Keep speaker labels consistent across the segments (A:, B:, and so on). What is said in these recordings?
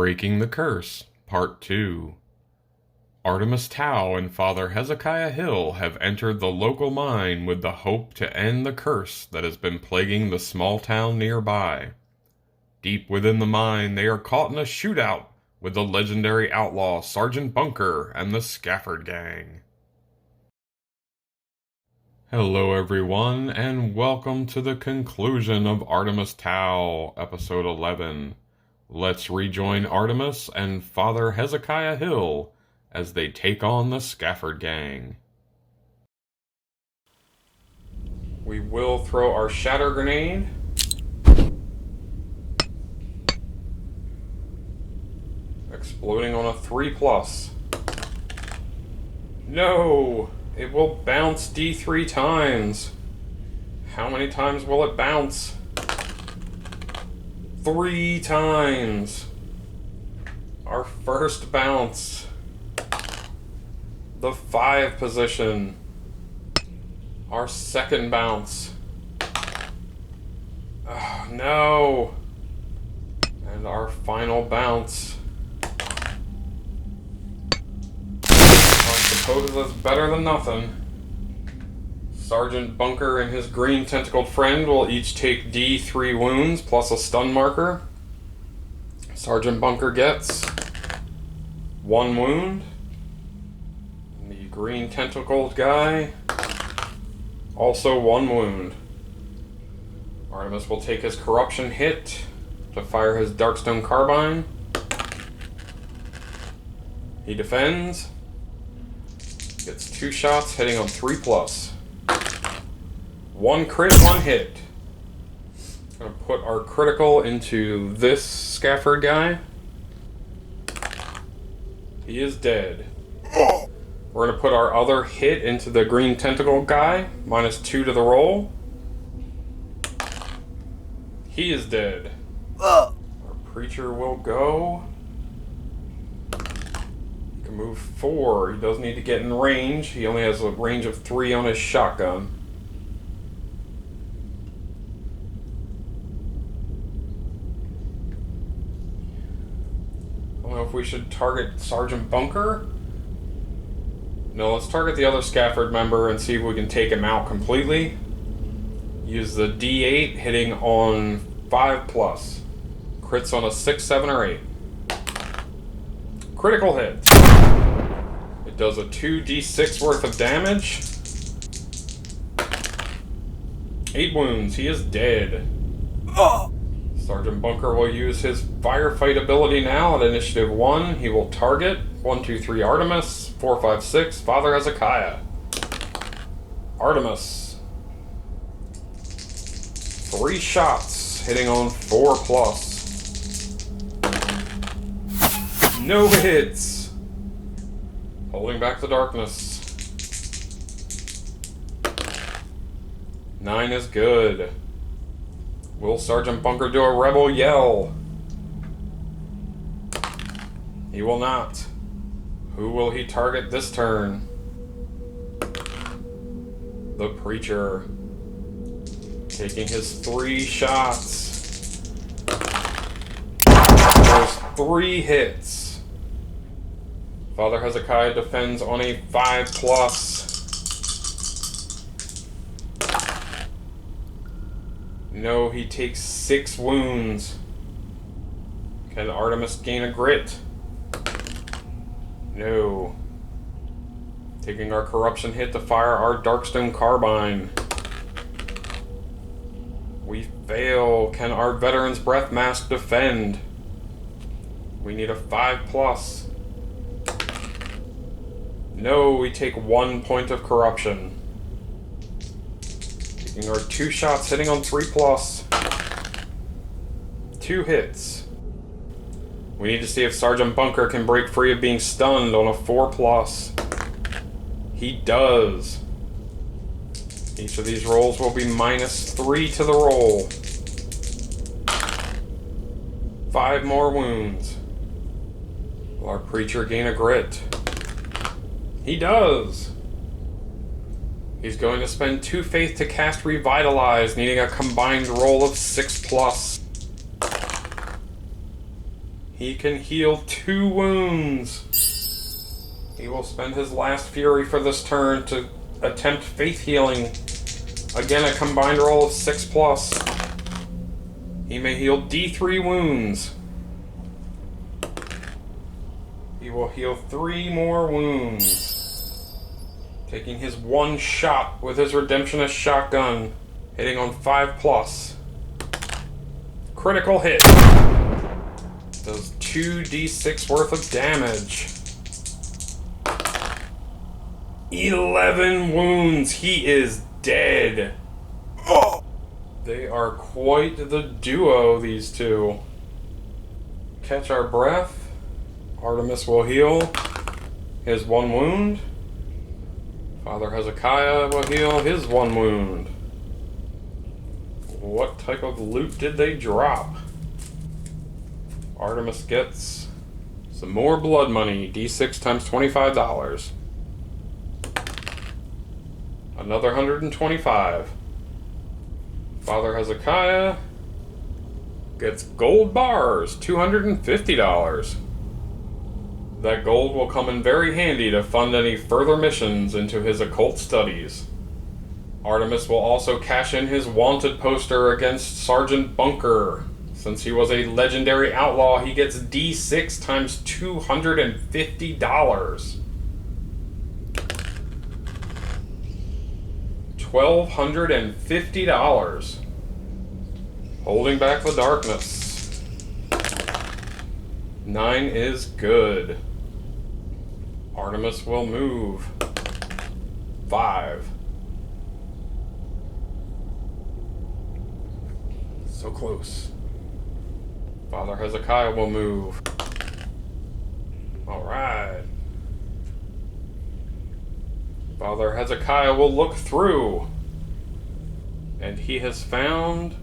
A: Breaking the Curse, Part 2. Artemus Tau and Father Hezekiah Hill have entered the local mine with the hope to end the curse that has been plaguing the small town nearby. Deep within the mine, they are caught in a shootout with the legendary outlaw Sergeant Bunker and the Scafford Gang. Hello everyone, and welcome to the conclusion of Artemus Tau, Episode 11. Let's rejoin Artemus and Father Hezekiah Hill as they take on the Scafford Gang. We will throw our shatter grenade. Exploding on a 3+. No! It will bounce D3 times. How many times will it bounce? 3 times. Our first bounce. The 5 position. Our second bounce. Oh, no. And our final bounce. I suppose that's better than nothing. Sergeant Bunker and his green tentacled friend will each take D3 wounds plus a stun marker. Sergeant Bunker gets 1 wound. And the green tentacled guy, also 1 wound. Artemus will take his corruption hit to fire his Darkstone Carbine. He defends. Gets 2 shots, hitting on 3+. 1 crit, 1 hit. Gonna put our critical into this Scafford guy. He is dead. We're gonna put our other hit into the green tentacle guy. -2 to the roll. He is dead. Our preacher will go. He can move 4. He does need to get in range. He only has a range of 3 on his shotgun. I don't know if we should target Sergeant Bunker. No, let's target the other Scafford member and see if we can take him out completely. Use the D8, hitting on 5+. Crits on a 6, 7, or 8. Critical hit. It does a 2d6 worth of damage. 8 wounds. He is dead. Sergeant Bunker will use his firefight ability now at initiative 1. He will target 1, 2, 3 Artemus, 4, 5, 6 Father Hezekiah. Artemus. 3 shots, hitting on 4+. No hits. Holding back the darkness. 9 is good. Will Sergeant Bunker do a rebel yell? He will not. Who will he target this turn? The preacher. Taking his 3 shots. There's 3 hits. Father Hezekiah defends on a 5+. No, he takes 6 wounds. Can Artemus gain a grit? No. Taking our corruption hit to fire our Darkstone Carbine. We fail. Can our Veteran's Breath Mask defend? We need a 5+. No, we take 1 point of corruption. Taking our 2 shots, hitting on 3+. 2 hits. We need to see if Sergeant Bunker can break free of being stunned on a 4+. He does. Each of these rolls will be -3 to the roll. 5 more wounds. Will our preacher gain a grit? He does. He's going to spend 2 faith to cast Revitalize, needing a combined roll of 6+. He can heal 2 wounds. He will spend his last fury for this turn to attempt faith healing. Again, a combined roll of 6+. He may heal D3 wounds. He will heal 3 more wounds. Taking his 1 shot with his Redemptionist shotgun. Hitting on 5+. Critical hit. Does 2d6 worth of damage. 11 wounds. He is dead. They are quite the duo, these two. Catch our breath. Artemus will heal his 1 wound. Father Hezekiah will heal his 1 wound. What type of loot did they drop? Artemus gets some more blood money. D6 times $25. Another 125. Father Hezekiah gets gold bars, $250. That gold will come in very handy to fund any further missions into his occult studies. Artemus will also cash in his wanted poster against Sergeant Bunker. Since he was a legendary outlaw, he gets D6 times $250. $1,250. Holding back the darkness. 9 is good. Artemus will move. 5. So close. Father Hezekiah will move. Alright. Father Hezekiah will look through. And he has found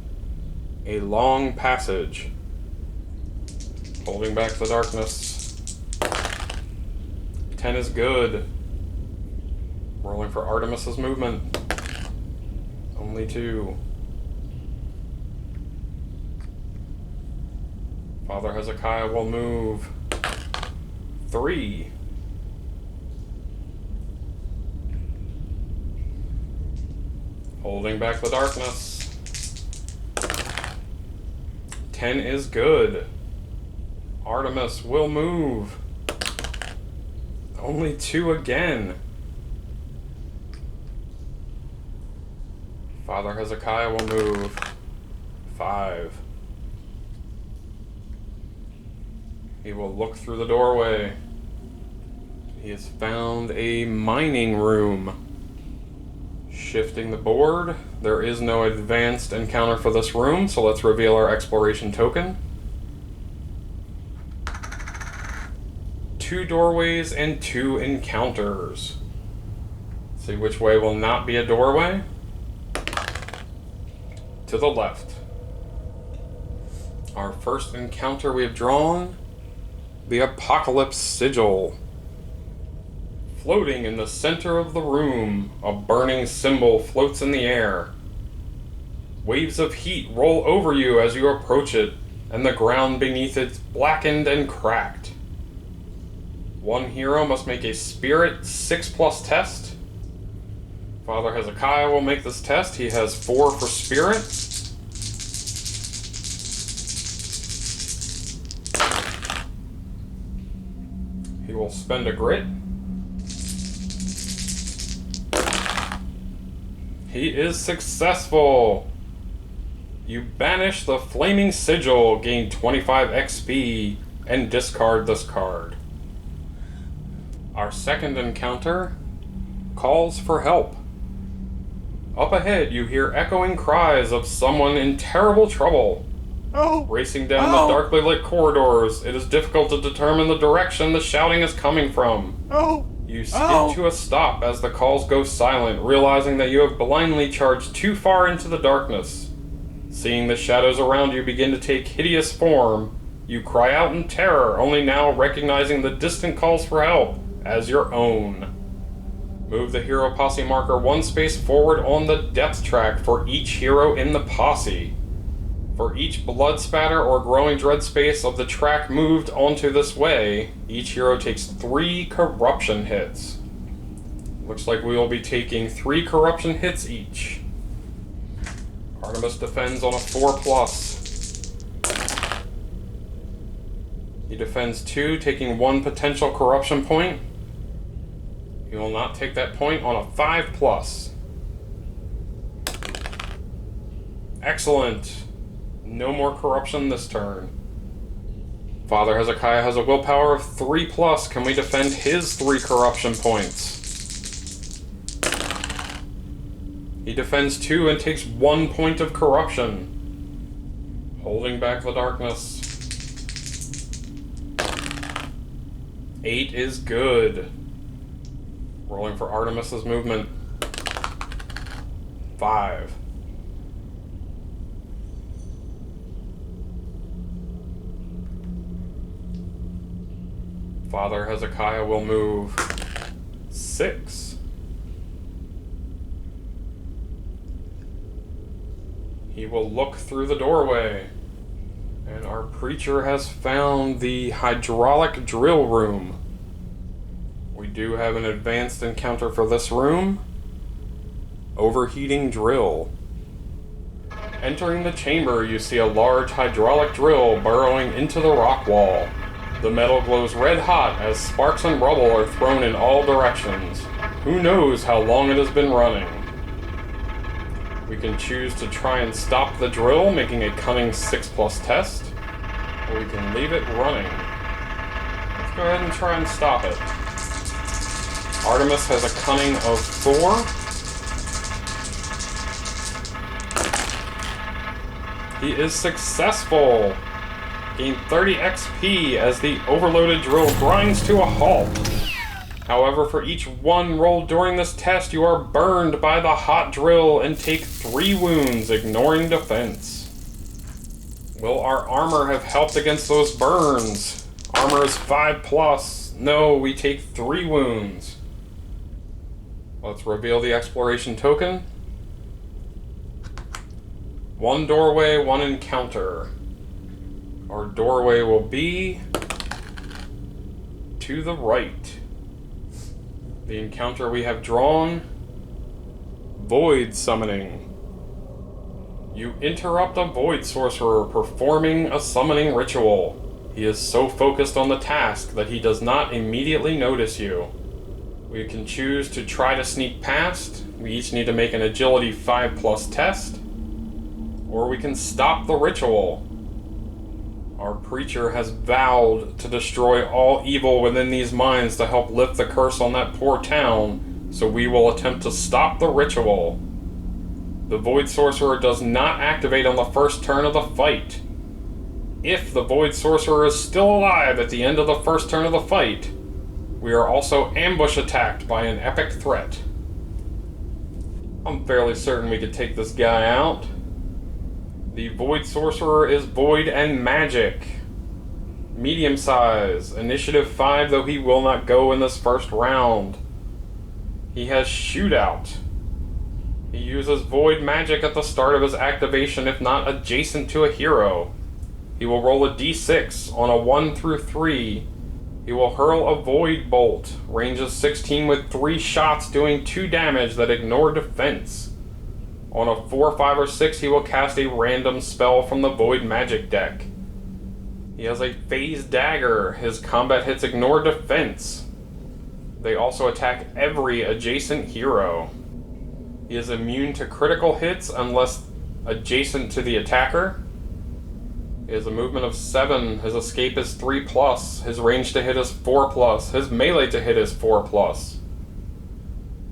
A: a long passage. Holding back the darkness. 10 is good. Rolling for Artemis's movement. Only 2. Father Hezekiah will move. 3. Holding back the darkness. 10 is good. Artemus will move. Only 2 again. Father Hezekiah will move. 5. He will look through the doorway. He has found a mining room. Shifting the board. There is no advanced encounter for this room, so let's reveal our exploration token. 2 doorways and 2 encounters. See which way will not be a doorway. To the left. Our first encounter we have drawn, the Apocalypse Sigil. Floating in the center of the room, a burning symbol floats in the air. Waves of heat roll over you as you approach it, and the ground beneath it is blackened and cracked. 1 hero must make a Spirit 6+ test. Father Hezekiah will make this test. He has 4 for Spirit. He will spend a grit. He is successful. You banish the Flaming Sigil, gain 25 XP, and discard this card. Our second encounter calls for help. Up ahead, you hear echoing cries of someone in terrible trouble.
B: Oh!
A: Racing down the darkly lit corridors, it is difficult to determine the direction the shouting is coming from.
B: Oh!
A: You skid to a stop as the calls go silent, realizing that you have blindly charged too far into the darkness. Seeing the shadows around you begin to take hideous form, you cry out in terror, only now recognizing the distant calls for help as your own. Move the hero posse marker 1 space forward on the depth track for each hero in the posse. For each blood spatter or growing dread space of the track moved onto this way, each hero takes 3 corruption hits. Looks like we will be taking 3 corruption hits each. Artemus defends on a 4+. He defends 2, taking 1 potential corruption point. He will not take that point on a 5+. Excellent. No more corruption this turn. Father Hezekiah has a willpower of 3+. Can we defend his 3 corruption points? He defends 2 and takes 1 point of corruption. Holding back the darkness. 8 is good. Rolling for Artemis's movement. 5. Father Hezekiah will move 6. He will look through the doorway. And our preacher has found the hydraulic drill room. We do have an advanced encounter for this room. Overheating drill. Entering the chamber, you see a large hydraulic drill burrowing into the rock wall. The metal glows red hot as sparks and rubble are thrown in all directions. Who knows how long it has been running? We can choose to try and stop the drill, making a cunning 6+ test, or we can leave it running. Let's go ahead and try and stop it. Artemis has a cunning of 4. He is successful! Gain 30 XP as the overloaded drill grinds to a halt. However, for each 1 rolled during this test, you are burned by the hot drill and take 3 wounds, ignoring defense. Will our armor have helped against those burns? Armor is 5+. No, we take 3 wounds. Let's reveal the exploration token. 1 doorway, 1 encounter. Our doorway will be to the right. The encounter we have drawn, Void Summoning. You interrupt a Void Sorcerer performing a summoning ritual. He is so focused on the task that he does not immediately notice you. We can choose to try to sneak past. We each need to make an agility 5+ test. Or we can stop the ritual. Our preacher has vowed to destroy all evil within these mines to help lift the curse on that poor town, so we will attempt to stop the ritual. The Void Sorcerer does not activate on the first turn of the fight. If the Void Sorcerer is still alive at the end of the first turn of the fight, we are also ambush attacked by an epic threat. I'm fairly certain we could take this guy out. The Void Sorcerer is void and magic. Medium size. Initiative 5, though he will not go in this first round. He has Shootout. He uses void magic at the start of his activation if not adjacent to a hero. He will roll a d6 on a 1 through 3. He will hurl a void bolt. Ranges 16 with 3 shots doing 2 damage that ignore defense. On a 4, 5, or 6, he will cast a random spell from the Void Magic deck. He has a Phase Dagger. His combat hits ignore defense. They also attack every adjacent hero. He is immune to critical hits unless adjacent to the attacker. He has a movement of 7. His escape is 3+. His range to hit is 4+. His melee to hit is 4+.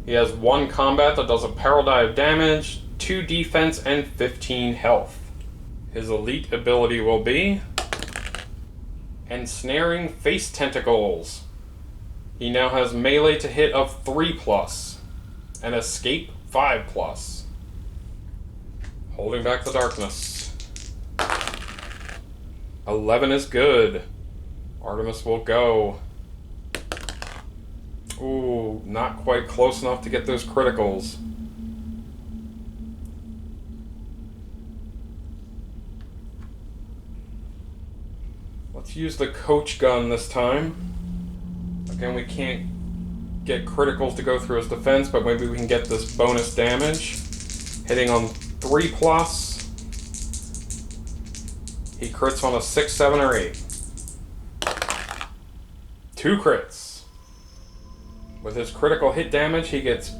A: He has 1 combat that does a peril die of damage, 2 defense, and 15 health. His elite ability will be Ensnaring Face Tentacles. He now has melee to hit of 3+, and escape 5+. Holding back the darkness. 11 is good. Artemis will go. Ooh, not quite close enough to get those criticals. use the coach gun this time. Again, we can't get criticals to go through his defense, but maybe we can get this bonus damage. Hitting on 3+. He crits on a 6, 7, or 8. 2 crits. With his critical hit damage, he gets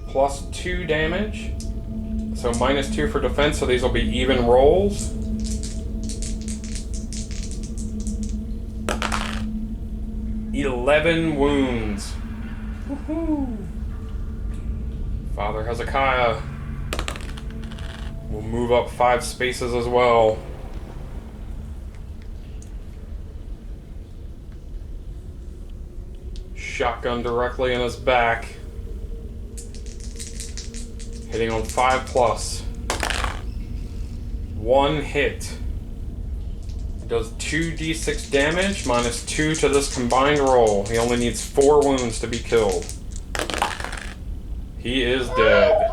A: +2 damage. So -2 for defense, so these will be even rolls. "11 wounds. Woohoo! Father Hezekiah will move up 5 spaces as well. Shotgun directly in his back. Hitting on 5+. 1 hit. Does 2d6 damage, -2 to this combined roll. He only needs 4 wounds to be killed. He is dead.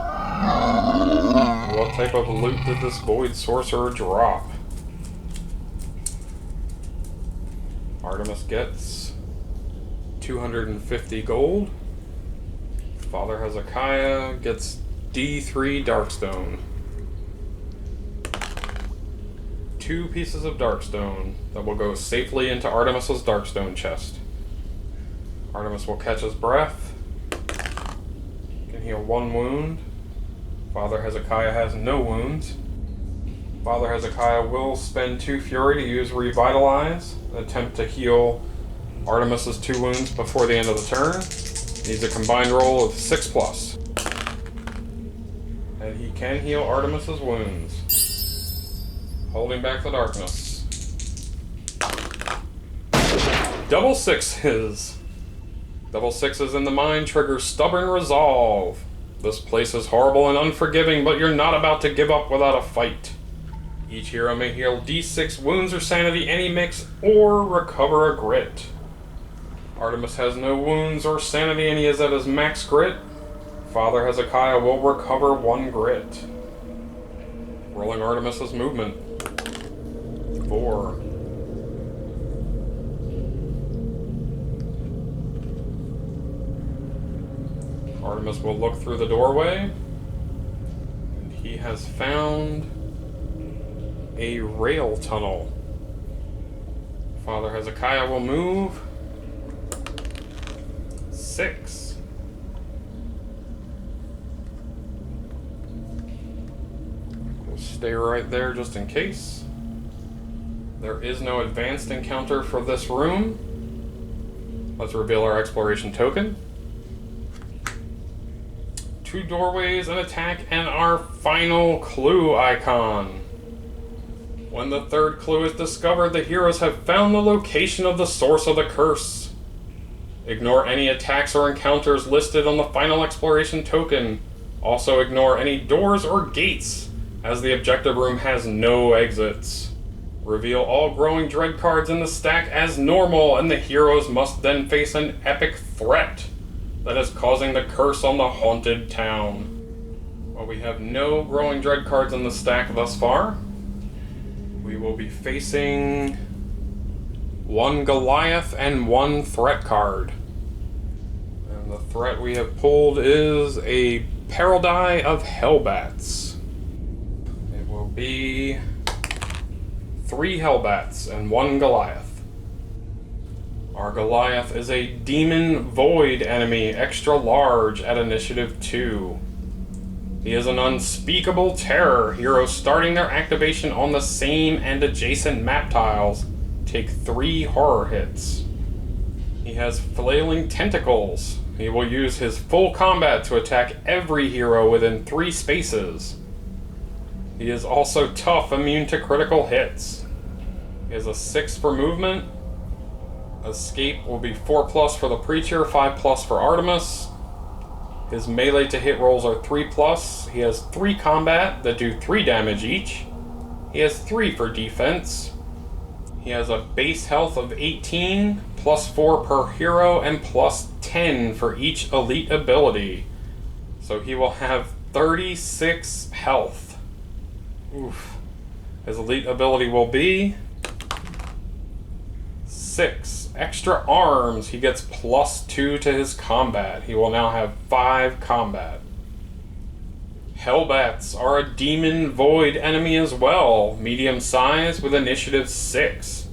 A: What type of loot did this void sorcerer drop? Artemus gets 250 gold. Father Hezekiah gets D3 Darkstone. 2 pieces of Darkstone that will go safely into Artemis's Darkstone chest. Artemis will catch his breath. Can heal 1 wound. Father Hezekiah has no wounds. Father Hezekiah will spend 2 fury to use Revitalize, and attempt to heal Artemis's 2 wounds before the end of the turn. Needs a combined roll of 6+. And he can heal Artemis's wounds. Holding back the darkness. Double sixes. Double sixes in the mind triggers stubborn resolve. This place is horrible and unforgiving, but you're not about to give up without a fight. Each hero may heal D6 wounds or sanity any mix, or recover a grit. Artemis has no wounds or sanity and he is at his max grit. Father Hezekiah will recover 1 grit. Rolling Artemis's movement. 4. Artemis will look through the doorway, and he has found a rail tunnel. Father Hezekiah will move 6. We'll stay right there just in case. There is no advanced encounter for this room. Let's reveal our exploration token. 2 doorways, an attack, and our final clue icon. When the 3rd clue is discovered, the heroes have found the location of the source of the curse. Ignore any attacks or encounters listed on the final exploration token. Also ignore any doors or gates, as the objective room has no exits. Reveal all growing dread cards in the stack as normal, and the heroes must then face an epic threat that is causing the curse on the haunted town. Well, we have no growing dread cards in the stack thus far. We will be facing 1 Goliath and 1 threat card. And the threat we have pulled is a Paradise of Hellbats. It will be 3 Hellbats and 1 Goliath. Our Goliath is a Demon Void enemy, extra large at Initiative 2. He is an unspeakable terror. Heroes starting their activation on the same and adjacent map tiles take 3 horror hits. He has flailing tentacles. He will use his full combat to attack every hero within 3 spaces. He is also tough, immune to critical hits. He has a 6 for movement. Escape will be 4+ for the Preacher, 5+ for Artemis. His melee to hit rolls are 3+. He has 3 combat that do 3 damage each. He has 3 for defense. He has a base health of 18, +4 per hero, and +10 for each elite ability. So he will have 36 health. Oof. His elite ability will be 6. Extra arms. He gets +2 to his combat. He will now have 5 combat. Hellbats are a demon void enemy as well. Medium size with initiative 6.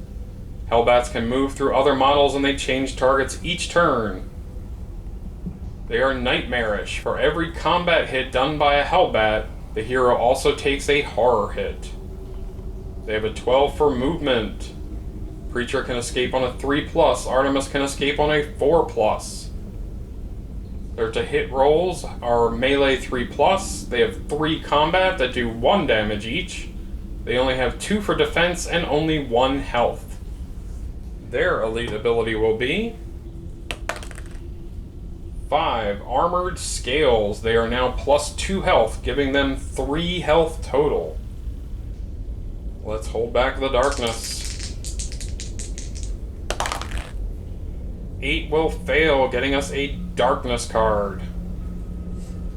A: Hellbats can move through other models and they change targets each turn. They are nightmarish. For every combat hit done by a Hellbat, the hero also takes a horror hit. They have a 12 for movement. Preacher can escape on a 3+. Artemus can escape on a 4+. Their to hit rolls are melee 3+. They have 3 combat that do 1 damage each. They only have 2 for defense and only 1 health. Their elite ability will be 5. Armored Scales. They are now +2 health, giving them 3 health total. Let's hold back the darkness. 8 will fail, getting us a darkness card.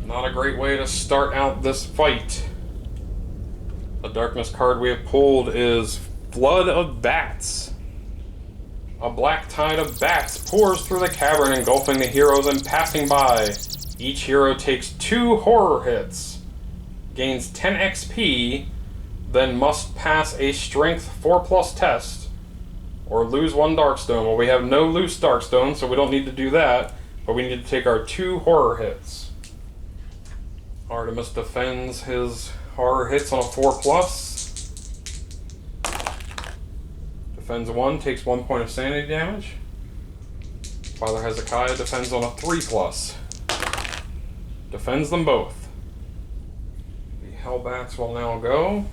A: Not a great way to start out this fight. The darkness card we have pulled is Flood of Bats. A black tide of bats pours through the cavern, engulfing the heroes and passing by. Each hero takes 2 horror hits, gains 10 XP, then must pass a strength 4+ test, or lose 1 Darkstone. Well, we have no loose Darkstone, so we don't need to do that, but we need to take our 2 horror hits. Artemus defends his horror hits on a 4+. Defends 1, takes 1 point of sanity damage. Father Hezekiah defends on a 3+. Defends them both. The Hellbats will now go.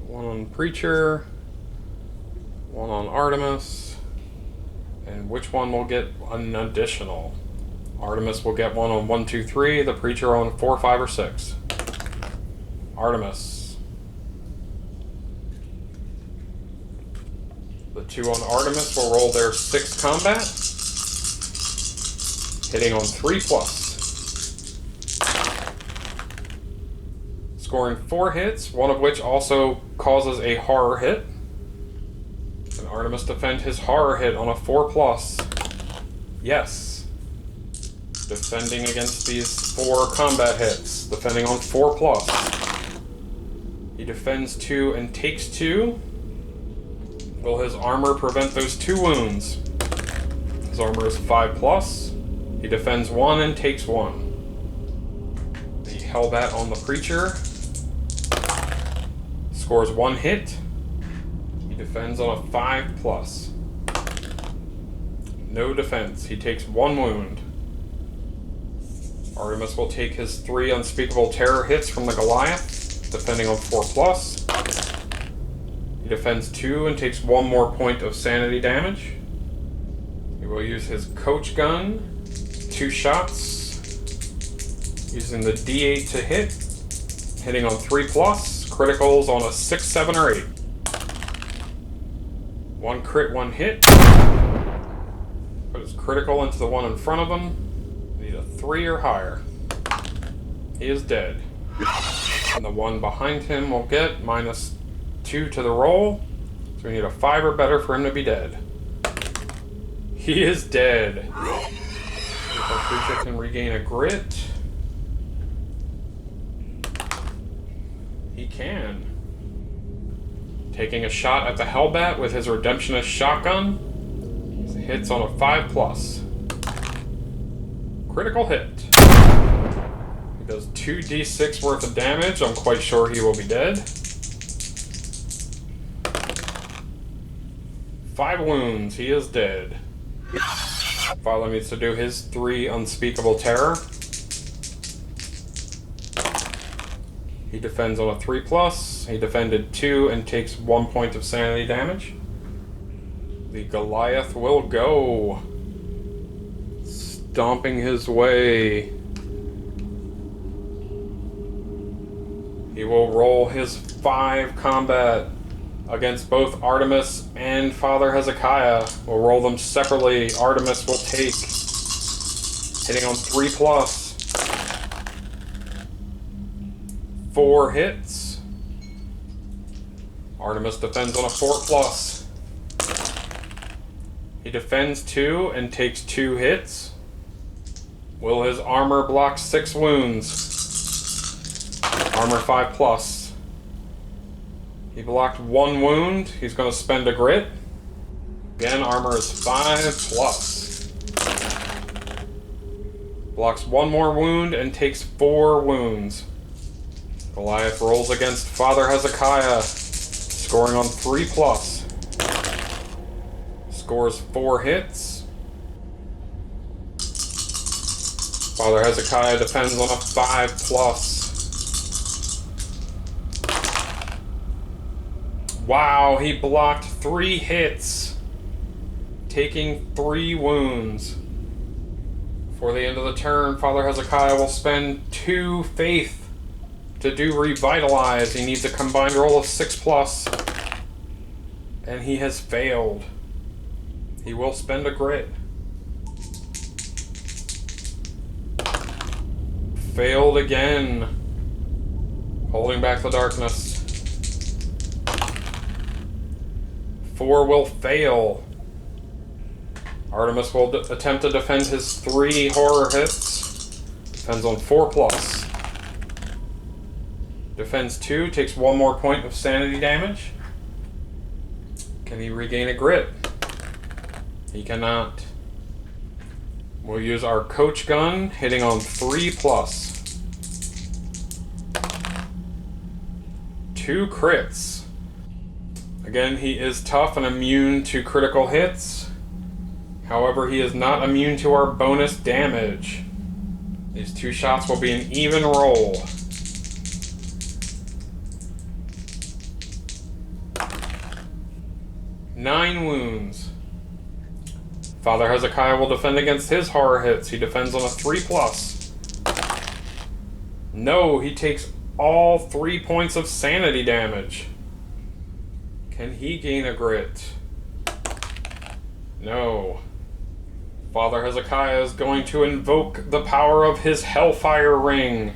A: 1 on Preacher, 1 on Artemus, and which one will get an additional? Artemus will get 1 on 1, 2, 3, the Preacher on 4, 5, or 6. Artemus. The 2 on Artemis will roll their 6 combat, hitting on 3+. Scoring 4 hits, 1 of which also causes a horror hit. And Artemis defend his horror hit on a 4+. Yes. Defending against these 4 combat hits, defending on 4+. He defends 2 and takes 2. Will his armor prevent those 2 wounds? His armor is 5+. He defends 1 and takes 1. The Hellbat on the Preacher scores 1 hit. He defends on a 5+. No defense. He takes 1 wound. Artemis will take his 3 unspeakable terror hits from the Goliath, defending on 4+. He defends 2 and takes 1 more point of sanity damage. He will use his coach gun, 2 shots, using the D8 to hit, hitting on 3+, criticals on a 6, 7, or 8. 1 crit, 1 hit. Put his critical into the one in front of him. Need a 3 or higher. He is dead. And the one behind him will get -2 to the roll. So we need a 5 or better for him to be dead. He is dead. If our creature can regain a grit. He can. Taking a shot at the Hellbat with his Redemptionist shotgun. He hits on a 5+. Critical hit. He does 2d6 worth of damage. I'm quite sure he will be dead. 5 wounds. He is dead. Father needs to do his 3 unspeakable terror. He defends on a 3+. He defended 2 and takes 1 point of sanity damage. The Goliath will go. Stomping his way. He will roll his 5 combat against both Artemis and Father Hezekiah. We'll roll them separately. Artemis will take, hitting on 3+. 4 hits. Artemus defends on a 4+. He defends 2 and takes 2 hits. Will his armor block 6 wounds? Armor 5+. He blocked 1 wound. He's going to spend a grit. Again, armor is 5+. Blocks 1 more wound and takes 4 wounds. Goliath rolls against Father Hezekiah, scoring on 3+. Scores 4 hits. Father Hezekiah defends on a 5+. Wow, he blocked 3 hits, taking 3 wounds. Before the end of the turn, Father Hezekiah will spend 2 faith to do revitalize. He needs a combined roll of 6+, and he has failed. He will spend a grit. Failed again. Holding back the darkness. 4 will fail. Artemus will attempt to defend his 3 horror hits. Defends on 4+. Defends 2, takes 1 more point of sanity damage. Can he regain a grit? He cannot. We'll use our coach gun, hitting on 3+. 2 crits. Again, he is tough and immune to critical hits. However, he is not immune to our bonus damage. These 2 shots will be an even roll. Nine wounds. Father Hezekiah will defend against his horror hits. He defends on a 3+. No, he takes all 3 points of sanity damage. Can he gain a grit? No. Father Hezekiah is going to invoke the power of his Hellfire Ring.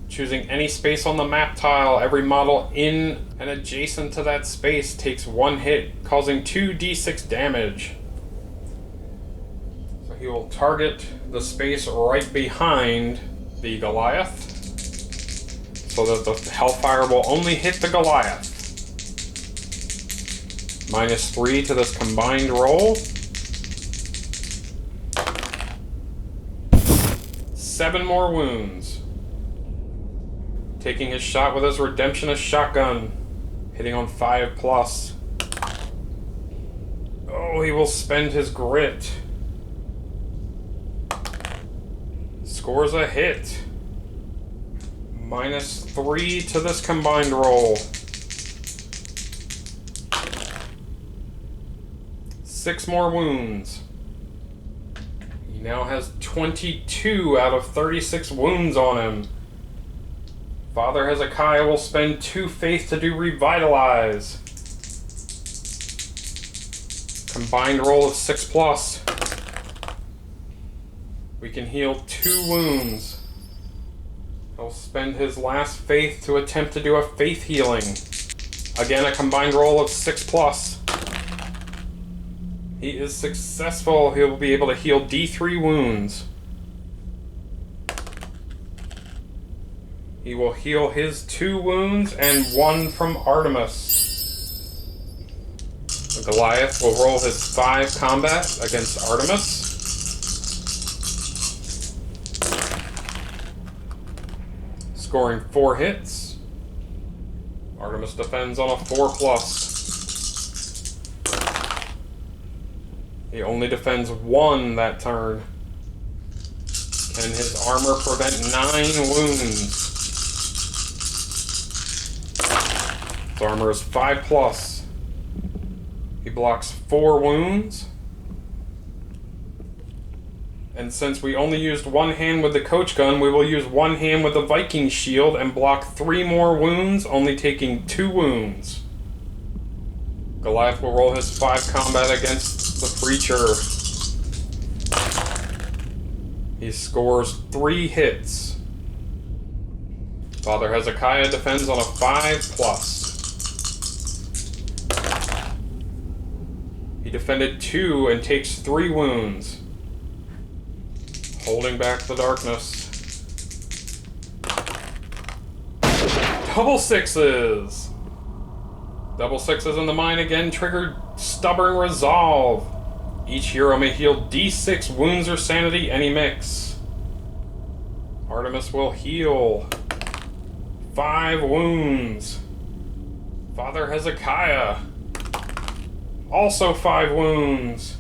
A: Choosing any space on the map tile, every model in and adjacent to that space takes 1 hit, causing 2d6 damage. So he will target the space right behind the Goliath, so that the Hellfire will only hit the Goliath. -3 to this combined roll. 7 more wounds. Taking his shot with his Redemptionist shotgun, hitting on 5+. Oh, he will spend his grit. Scores a hit. -3 to this combined roll. 6 more wounds. He now has 22 out of 36 wounds on him. Father Hezekiah will spend 2 faith to do revitalize. Combined roll of 6+. We can heal 2 wounds. He'll spend his last faith to attempt to do a faith healing. Again, a combined roll of 6+. He is successful. He'll be able to heal D3 wounds. He will heal his 2 wounds and 1 from Artemus. The Goliath will roll his 5 combat against Artemus. Scoring 4 hits. Artemus defends on a 4+. He only defends 1 that turn. Can his armor prevent 9 wounds? His armor is 5+. He blocks 4 wounds. And since we only used 1 hand with the coach gun, we will use 1 hand with the Viking shield and block 3 more wounds, only taking 2 wounds. Goliath will roll his 5 combat against the Preacher. He scores 3 hits. Father Hezekiah defends on a 5+. He defended 2 and takes 3 wounds. Holding back the darkness. Double 6s! Double 6s in the mine again triggered Stubborn Resolve. Each hero may heal D6 wounds or sanity, any mix. Artemus will heal 5 wounds. Father Hezekiah, also 5 wounds.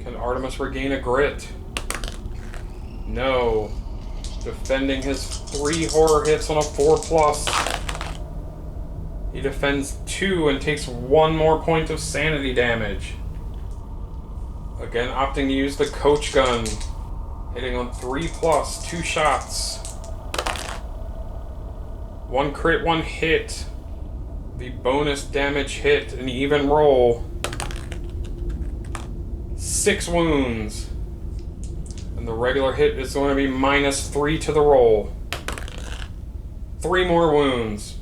A: Can Artemus regain a grit? No. Defending his 3 horror hits on a 4+. He defends 2 and takes 1 more point of sanity damage. Again, opting to use the coach gun. Hitting on 3+, 2 shots. 1 crit, 1 hit. The bonus damage hit, an even roll. 6 wounds. And the regular hit is going to be -3 to the roll. 3 more wounds.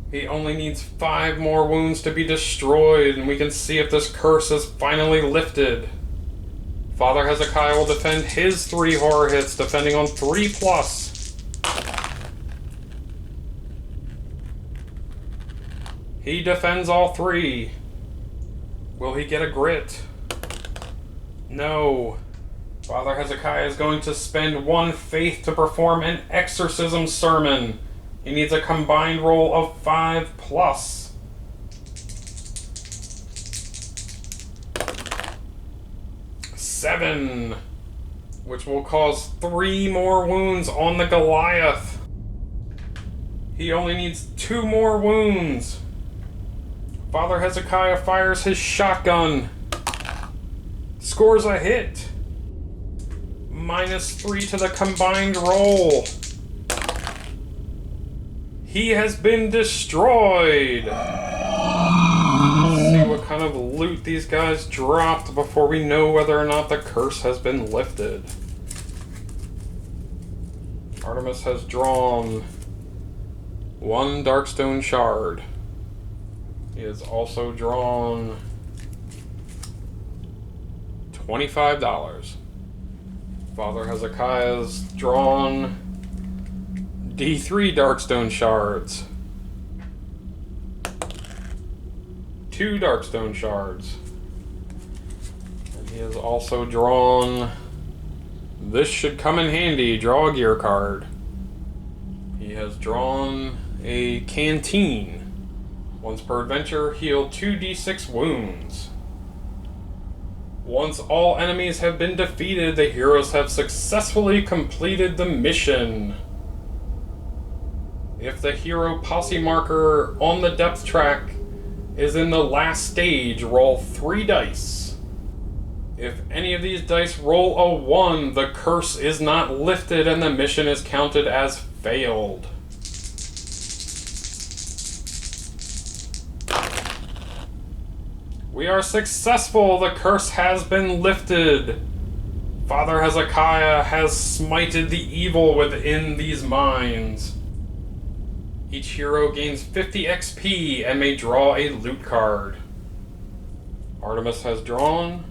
A: He only needs 5 more wounds to be destroyed, and we can see if this curse is finally lifted. Father Hezekiah will defend his 3 horror hits, defending on 3+. He defends all 3. Will he get a grit? No. Father Hezekiah is going to spend 1 faith to perform an exorcism sermon. He needs a combined roll of 5+. Seven, which will cause 3 more wounds on the Goliath. He only needs 2 more wounds. Father Hezekiah fires his shotgun. Scores a hit. -3 to the combined roll. He has been destroyed. Let's see what kind of loot these guys dropped before we know whether or not the curse has been lifted. Artemus has drawn 1 Darkstone Shard. He has also drawn $25. Father Hezekiah's drawn D3 Darkstone Shards. 2 Darkstone Shards. And he has also drawn... This should come in handy, draw a gear card. He has drawn a canteen. Once per adventure, heal 2d6 wounds. Once all enemies have been defeated, the heroes have successfully completed the mission. If the hero posse marker on the depth track is in the last stage, roll 3 dice. If any of these dice roll a 1, the curse is not lifted and the mission is counted as failed. We are successful! The curse has been lifted! Father Hezekiah has smited the evil within these mines. Each hero gains 50 XP and may draw a loot card. Artemus has drawn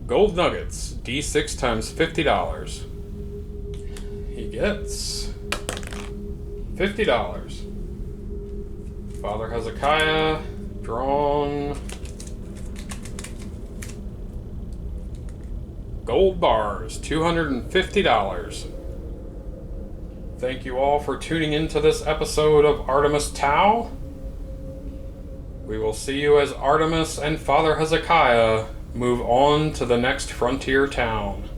A: gold nuggets, D6 times $50. He gets $50. Father Hezekiah drawn gold bars, $250. Thank you all for tuning into this episode of Artemis Tau. We will see you as Artemis and Father Hezekiah move on to the next frontier town.